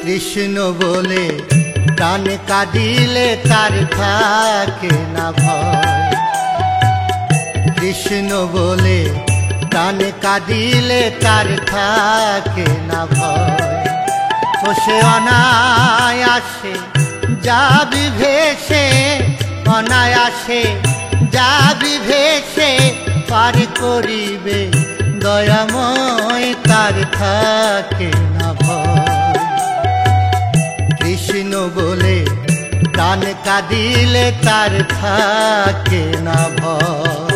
কৃষ্ণ বলে প্রাণ কাঁদিলে তার থাকে না ভয়। কৃষ্ণ বলে প্রাণ কাঁদিলে তার থাকে না ভয়। ও সে অনায়াসে যাবি ভেসে, অনায়াসে যাবি ভেসে পার করিবে দয়াময় তার থাকে না ভয়। কৃষ্ণ বলে প্রাণ কাঁদিলে তার থাকে না ভয়।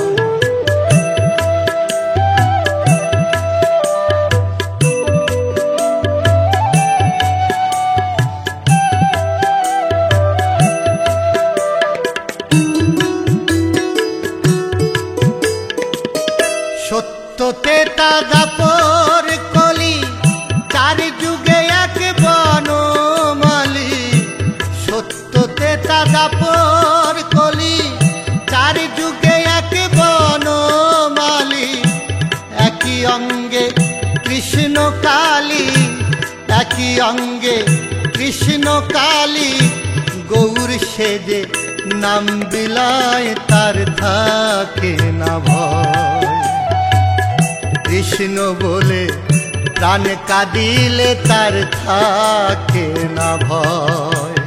সত্যতে দাপর কলি চার যুগে এক বনমালী। সত্যতে দাপর কলি চার যুগে এক বনমালী। একই অঙ্গে কৃষ্ণ কালী, একই অঙ্গে কৃষ্ণ কালী। গৌর সেজে নাম বিলায় তার থাকে না ভয়। কৃষ্ণ বলে প্রাণ কাঁদিলে তার থাকে না ভয়।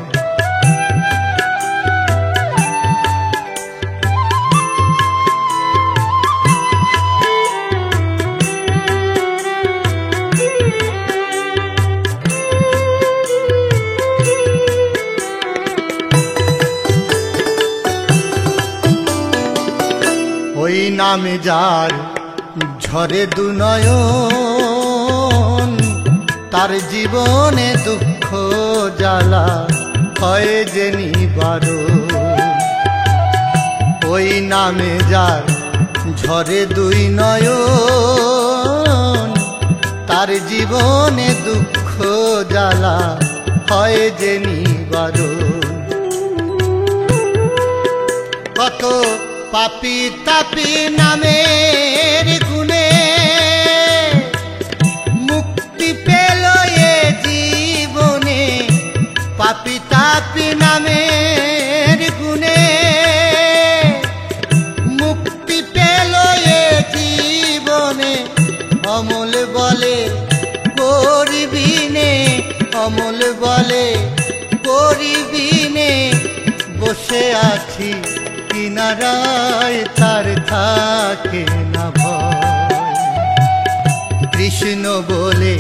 ওই নামে যার ঝরে দুনয়ন, তার জীবনে দুঃখ জ্বালা হয় যে নিবারণ। ওই নামে যার ঝরে দুই নয়ন, তার জীবনে দুঃখ জ্বালা হয় যে নিবারণ। কত পাপী তাপী নামের গুণে মুক্তি পেল এ জীবনে। পাপী তাপী নামের গুণে মুক্তি পেল এ জীবনে। অমল বলে করিবি নে, অমল বলে করিবি নে। বসে আছি কিনারায় তার থাকে না ভয়। কৃষ্ণ বলে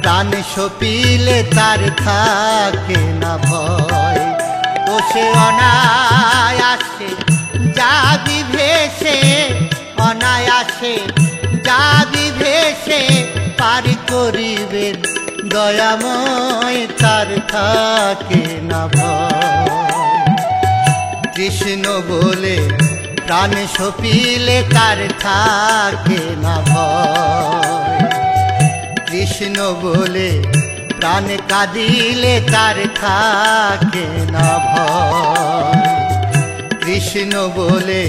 প্রাণ সপিলে তার থাকে না ভয়। ও সে অনায়াসে যাবি ভেসে, অনায়াসে যাবি ভেসে পার করিবে দয়াময় তার থাকে না ভয়। কৃষ্ণ বলে প্রাণ সপিলে তার থাকে না ভয়। কৃষ্ণ বলে প্রাণ কাঁদিলে তার থাকে না ভয়। কৃষ্ণ বলে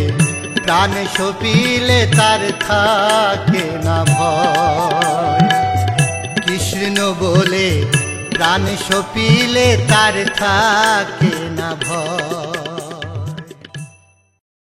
প্রাণ সপিলে তার থাকে না ভয়। কৃষ্ণ বলে প্রাণ সপিলে তার থাকে না ভয়।